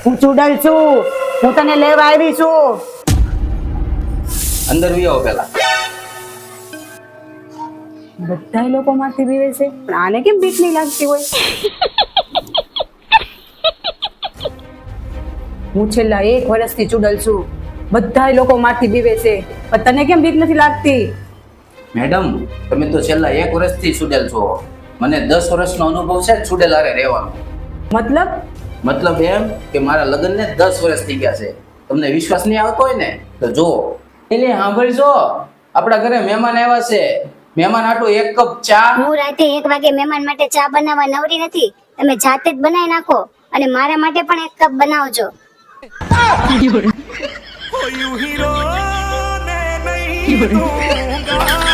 હું ચુડેલ છું, હું તને લેવા આવી છું. અંદર વી આવો પેલા. બધા લોકો માંથી બીવે છે, પણ આને કેમ બીક નહીં લાગતી હોય? હું છેલ્લા 1 વર્ષથી ચુડેલ છું, બધા લોકો માંથી બીવે છે, પણ તને કેમ બીક નથી લાગતી? મેડમ, તમે તો છેલ્લા 1 વર્ષથી સુડેલ છો. મને 10 વર્ષનો અનુભવ છે સુડેલ હારે રહેવાનો. મતલબ એમ કે મારા લગ્નને 10 વર્ષ થઈ ગયા છે. તમને વિશ્વાસ નહીં આવતો હોય ને તો જુઓ. એટલે સાંભળજો, આપણા ઘરે મહેમાન આવ્યા છે. મહેમાન હાટુ 1 કપ ચા. હું રાતે 1 વાગે મહેમાન માટે ચા બનાવવા નવરી નથી. તમે જાતે જ બનાવી નાખો અને મારા માટે પણ 1 કપ બનાવજો. यूं हीरो ने नहीं दूंगा